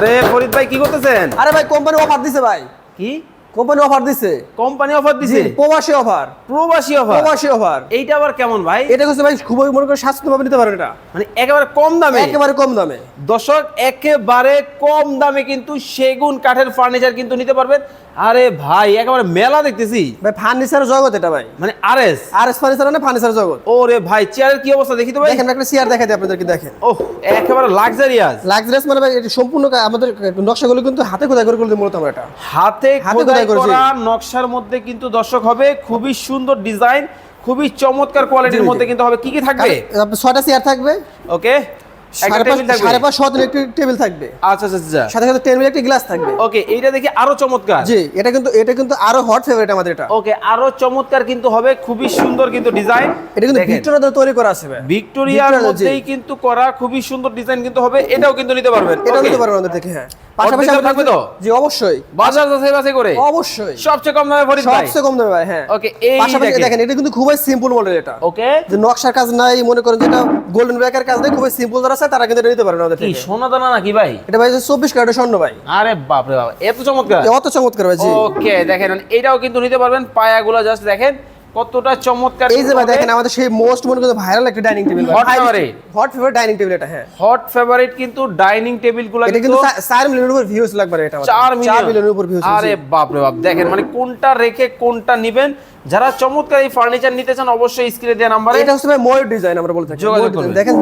আরে ফরিদ ভাই কি করতেছেন? আরে ভাই কোম্পানি অফার দিছে ভাই। কি কোম্পানি অফার দিছে? কোম্পানি অফার দিছে? প্রবাসী অফার। প্রবাসী অফার? প্রবাসী অফার। এইটা আবার কেমন ভাই? এটা হচ্ছে ভাই খুবই মনে করে স্বাস্থ্যভাবে নিতে পারেন এটা। মানে একেবারে কম দামে? একেবারে কম দামে। দর্শক একেবারে কম দামে কিন্তু সেগুন কাঠের ফার্নিচার কিন্তু নিতে পারবেন। আরে ভাই একেবারে মেলা দেখতেছি ভাই ফার্নিচার জগৎ এটা ভাই। মানে আরএস ফার্নিচার না ফার্নিচার জগৎ। ওরে ভাই চেয়ারের কি অবস্থা দেখি তো ভাই। দেখেন একটা চেয়ার দেখাই দিই আপনাদেরকে দেখেন। ওহ একেবারে লাক্সারিয়াস। লাক্সারিয়াস মানে ভাই এটা সম্পূর্ণ আমাদের নকশাগুলো কিন্তু হাতে খোদাই করে দিই মূলত আমরা এটা। হাতে খোদাই করেছি। করা নকশার মধ্যে কিন্তু দর্শক হবে খুবই সুন্দর ডিজাইন, খুবই চমৎকার কোয়ালিটির মধ্যে কিন্তু হবে। কি কি থাকবে? আপনার 6টা চেয়ার থাকবে। ওকে, একটা টেবিল থাকবে। 5.5 শত একটি টেবিল থাকবে। আচ্ছা আচ্ছা আচ্ছা। সাথে সাথে 10 মিলি একটি গ্লাস থাকবে। ওকে, এইটা দেখি আরো চমৎকার। জি, এটা কিন্তু আরো হট ফেভারিট আমাদের এটা। ওকে, আরো চমৎকার কিন্তু হবে, খুবই সুন্দর কিন্তু ডিজাইন। এটা কিন্তু ভিক্টোরিয়া দ্বারা তৈরি করা আছে ভাই। ভিক্টোরিয়ার মধ্যেই কিন্তু করা, খুবই সুন্দর ডিজাইন কিন্তু হবে। এটাও কিন্তু নিতে পারবেন। এটাও নিতে পারবেন আমাদের থেকে। হ্যাঁ, পাশাপাশি অরিজিনাল থাকবে তো? জি অবশ্যই। বাজার যাচাই বাছাই করে? অবশ্যই। সবচেয়ে কম দামে ফরিদ ভাই? সবচেয়ে কম দামে ভাই। হ্যাঁ। ওকে, এই পাশাপাশি দেখেন এটা কিন্তু খুবই সিম্পল মডেল এটা। ওকে, যে নকশার কাজ নাই, মনে করেন যেটা গোল্ডেন ব্যাকের কাজ নাই, খুবই সিম্পল যারা আছে তারা কিন্তু এটা নিতে পারেন আমাদের কি থেকে। সোনা দানা নাকি ভাই? এটা ভাই 24 ক্যারেটের স্বর্ণ ভাই। আরে বাপ রে বাপ, এত চমৎকার। অত চমৎকার ভাই। জি ওকে, দেখেন এটাও কিন্তু নিতে পারবেন। পায়াগুলো জাস্ট দেখেন কতটা চমৎকার। এই যে ভাই দেখেন আমাদের সেই মোস্ট মনে করেন ভাইরাল একটা dining table. Hot favourite. Hot favourite dining table এটা। হ্যাঁ, হট ফেভারিট কিন্তু ডাইনিং টেবিলগুলো এটা কিন্তু 4 মিলিয়নের উপর ভিউজ লাগবে এটা আমাদের। 4 মিলিয়নের উপর ভিউজ। আরে বাপ রে বাপ, দেখেন মানে কোনটা রেখে কোনটা নেবেন। যারা চমৎকার এই ফার্নিচার নিতে চান অবশ্যই স্ক্রিনে দেওয়া নাম্বারে এটা হচ্ছে ভাই ময়ূর ডিজাইন আমরা বলে থাকি। যোগাযোগ করবেন। দেখেন